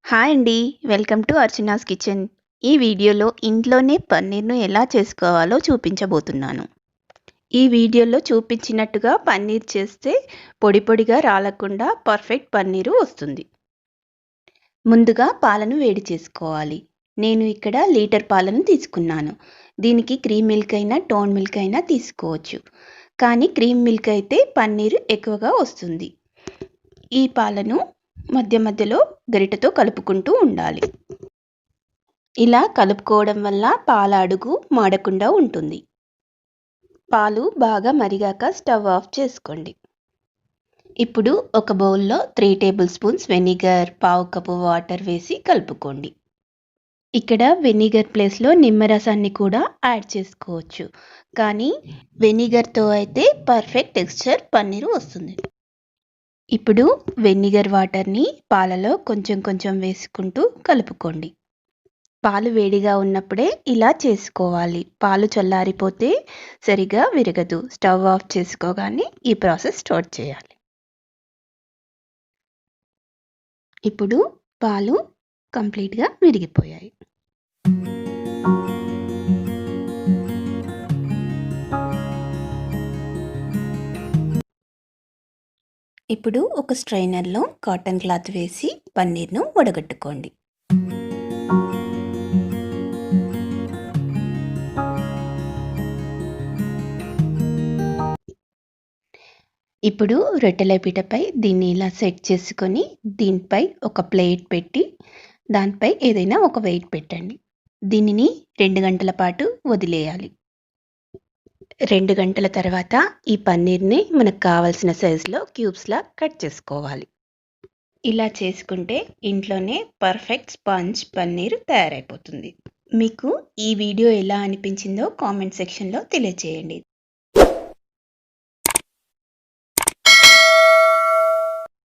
Hi అండి. Welcome to Archana's kitchen. ఈ వీడియోలో ఇంట్లోనే పన్నీర్‌ను ఎలా చేసుకోవాలో చూపించబోతున్నాను. ఈ వీడియోలో చూపించినట్టుగా పన్నీర్ చేస్తే పొడి పొడిగా రాలకుండా పర్ఫెక్ట్ పన్నీరు వస్తుంది. ముందుగా పాలను వేడి చేసుకోవాలి. నేను ఇక్కడ లీటర్ పాలను తీసుకున్నాను. దీనికి క్రీమ్ మిల్క్ అయినా టోన్ మిల్క్ అయినా తీసుకోవచ్చు. కానీ క్రీమ్ మిల్క్ అయితే పన్నీరు ఎక్కువగా వస్తుంది. ఈ పాలను మధ్య మధ్యలో గరిటెతో కలుపుకుంటూ ఉండాలి. ఇలా కలుపుకోవడం వల్ల పాల అడుగు మాడకుండా ఉంటుంది. పాలు బాగా మరిగాక స్టవ్ ఆఫ్ చేసుకోండి. ఇప్పుడు ఒక బౌల్లో 3 టేబుల్ స్పూన్స్ వెనిగర్, పావు కప్పు వాటర్ వేసి కలుపుకోండి. ఇక్కడ వెనిగర్ ప్లేస్లో నిమ్మరసాన్ని కూడా యాడ్ చేసుకోవచ్చు. కానీ వెనిగర్తో అయితే పర్ఫెక్ట్ టెక్స్చర్ పన్నీరు వస్తుంది. ఇప్పుడు వెనిగర్ వాటర్ని పాలలో కొంచెం కొంచెం వేసుకుంటూ కలుపుకోండి. పాలు వేడిగా ఉన్నప్పుడే ఇలా చేసుకోవాలి. పాలు చల్లారిపోతే సరిగా విరగదు. స్టవ్ ఆఫ్ చేసుకోగానే ఈ ప్రాసెస్ స్టార్ట్ చేయాలి. ఇప్పుడు పాలు కంప్లీట్గా విరిగిపోయాయి. ఇప్పుడు ఒక స్ట్రైనర్లో కాటన్ క్లాత్ వేసి పన్నీర్ను వడగట్టుకోండి. ఇప్పుడు రొట్టెల పీటపై దీన్ని ఇలా సెట్ చేసుకొని దీనిపై ఒక ప్లేట్ పెట్టి దానిపై ఏదైనా ఒక వెయిట్ పెట్టండి. దీనిని 2 గంటల పాటు వదిలేయాలి. 2 గంటల తర్వాత ఈ పన్నీర్ని మనకు కావాల్సిన సైజులో క్యూబ్స్లా కట్ చేసుకోవాలి. ఇలా చేసుకుంటే ఇంట్లోనే పర్ఫెక్ట్ స్పాంజ్ పన్నీర్ తయారైపోతుంది. మీకు ఈ వీడియో ఎలా అనిపించిందో కామెంట్ సెక్షన్లో తెలియజేయండి.